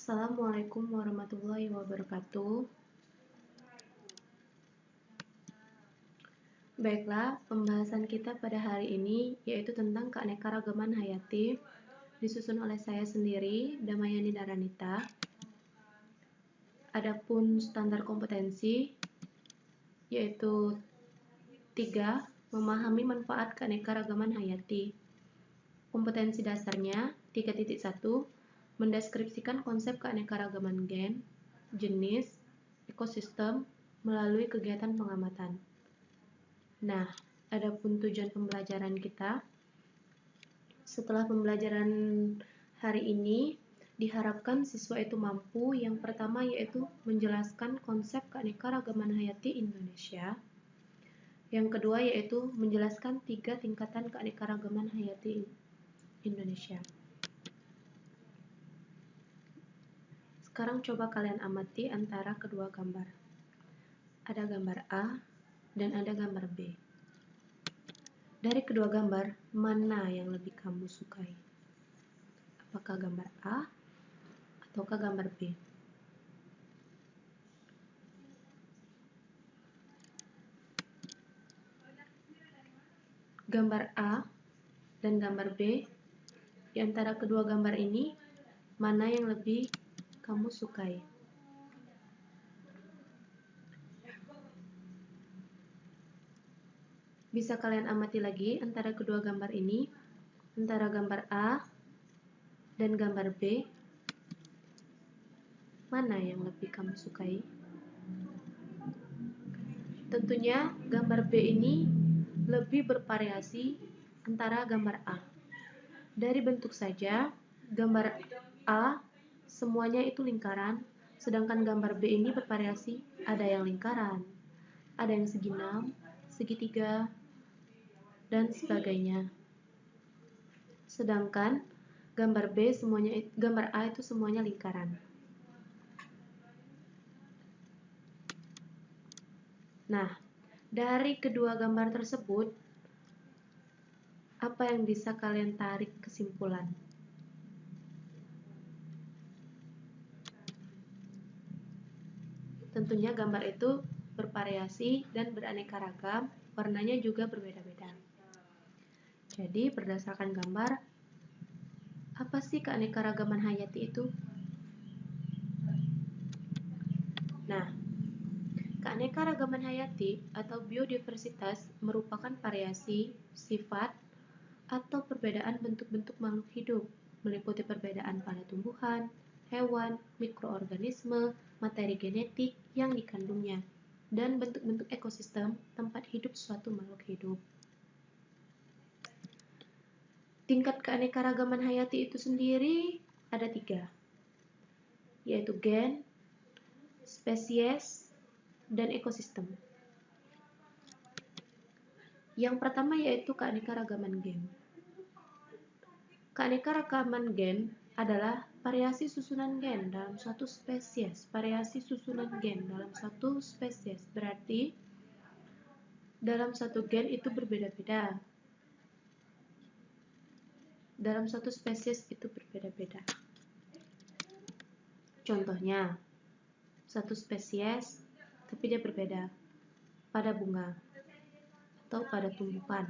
Assalamualaikum warahmatullahi wabarakatuh. Baiklah, pembahasan kita pada hari ini yaitu tentang keanekaragaman hayati, disusun oleh saya sendiri, Damayani Daranita. Adapun standar kompetensi yaitu 3. Memahami manfaat keanekaragaman hayati. Kompetensi dasarnya 3.1. Mendeskripsikan konsep keanekaragaman gen, jenis, ekosistem melalui kegiatan pengamatan. Nah, adapun tujuan pembelajaran kita, setelah pembelajaran hari ini, diharapkan siswa itu mampu yang pertama yaitu menjelaskan konsep keanekaragaman hayati Indonesia. Yang kedua yaitu menjelaskan 3 tingkatan keanekaragaman hayati Indonesia. Sekarang coba kalian amati antara kedua gambar. Ada gambar A dan ada gambar B. Dari kedua gambar, mana yang lebih kamu sukai? Apakah gambar A ataukah gambar B? Gambar A dan gambar B, di antara kedua gambar ini, mana yang lebih kamu sukai? Bisa kalian amati lagi antara kedua gambar ini, antara gambar A dan gambar B, mana yang lebih kamu sukai? Tentunya gambar B ini lebih bervariasi antara gambar A. Dari bentuk saja, gambar A semuanya itu lingkaran, sedangkan gambar B ini bervariasi, ada yang lingkaran, ada yang segi 6, segitiga, dan sebagainya. Sedangkan gambar A itu semuanya lingkaran. Nah, dari kedua gambar tersebut, apa yang bisa kalian tarik kesimpulan? Tentunya gambar itu bervariasi dan beraneka ragam, warnanya juga berbeda-beda. Jadi, berdasarkan gambar, apa sih keanekaragaman hayati itu? Nah, keanekaragaman hayati atau biodiversitas merupakan variasi, sifat, atau perbedaan bentuk-bentuk makhluk hidup, meliputi perbedaan pada tumbuhan, hewan, mikroorganisme, materi genetik yang dikandungnya, dan bentuk-bentuk ekosistem tempat hidup suatu makhluk hidup. Tingkat keanekaragaman hayati itu sendiri ada 3, yaitu gen, spesies, dan ekosistem. Yang pertama yaitu keanekaragaman gen. Keanekaragaman gen adalah variasi susunan gen dalam suatu spesies. Variasi susunan gen dalam satu spesies berarti dalam satu gen itu berbeda-beda. Dalam satu spesies itu berbeda-beda. Contohnya, satu spesies tapi dia berbeda pada bunga atau pada tumbuhan,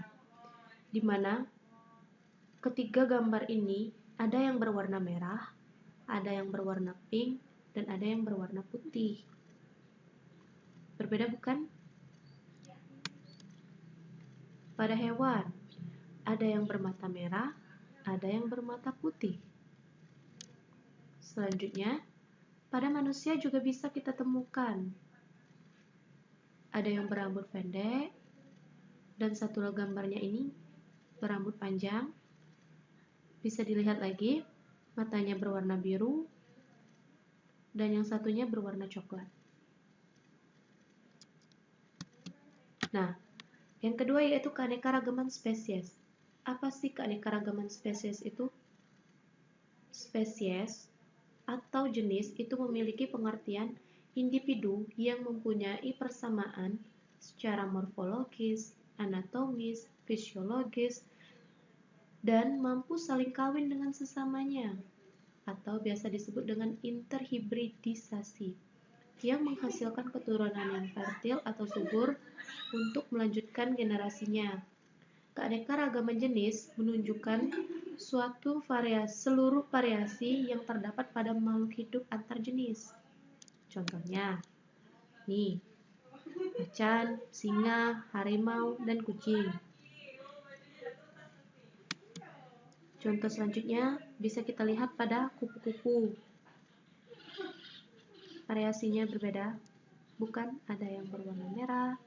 di mana ketiga gambar ini ada yang berwarna merah, ada yang berwarna pink, dan ada yang berwarna putih. Berbeda bukan? Pada hewan, ada yang bermata merah, ada yang bermata putih. Selanjutnya, pada manusia juga bisa kita temukan. Ada yang berambut pendek, dan satu gambarnya ini berambut panjang. Bisa dilihat lagi, matanya berwarna biru, dan yang satunya berwarna coklat. Nah, yang kedua yaitu keanekaragaman spesies. Apa sih keanekaragaman spesies itu? Spesies atau jenis itu memiliki pengertian individu yang mempunyai persamaan secara morfologis, anatomis, fisiologis, dan mampu saling kawin dengan sesamanya. atau biasa disebut dengan interhibridisasi, yang menghasilkan keturunan yang fertil atau subur untuk melanjutkan generasinya. Keanekaragaman jenis menunjukkan seluruh variasi yang terdapat pada makhluk hidup antar jenis. Contohnya, nih, macan, singa, harimau, dan kucing. Contoh selanjutnya bisa kita lihat pada kupu-kupu. Variasinya berbeda, bukan? Ada yang berwarna merah,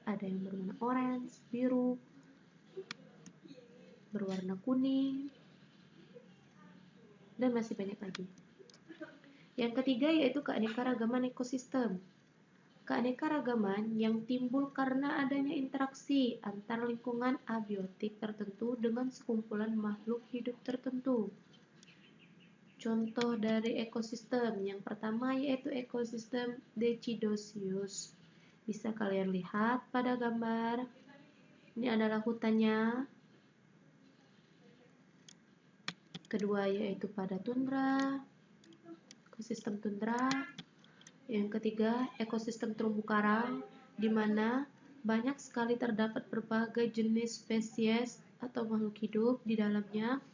ada yang berwarna orange, biru, berwarna kuning, dan masih banyak lagi. Yang ketiga yaitu keanekaragaman ekosistem. Keanekaragaman yang timbul karena adanya interaksi antar lingkungan abiotik tertentu dengan sekumpulan makhluk hidup tertentu. Contoh dari ekosistem yang pertama yaitu ekosistem Decidosius. Bisa kalian lihat pada gambar. Ini adalah hutannya. Kedua yaitu pada tundra, ekosistem tundra. Yang ketiga ekosistem terumbu karang, di mana banyak sekali terdapat berbagai jenis spesies atau makhluk hidup di dalamnya.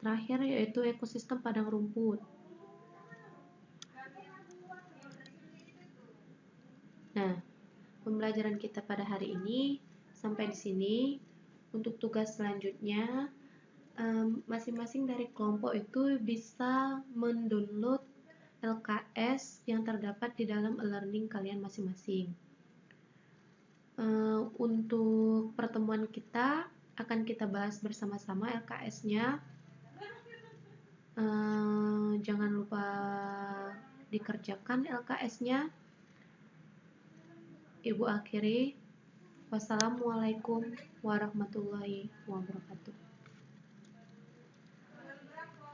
Terakhir yaitu ekosistem padang rumput. Nah, pembelajaran kita pada hari ini sampai di sini. Untuk tugas selanjutnya, masing-masing dari kelompok itu bisa mendownload LKS yang terdapat di dalam e-learning kalian masing-masing. Untuk pertemuan kita akan kita bahas bersama-sama LKS-nya. Jangan lupa dikerjakan LKS-nya. Ibu akhiri. Wassalamualaikum warahmatullahi wabarakatuh.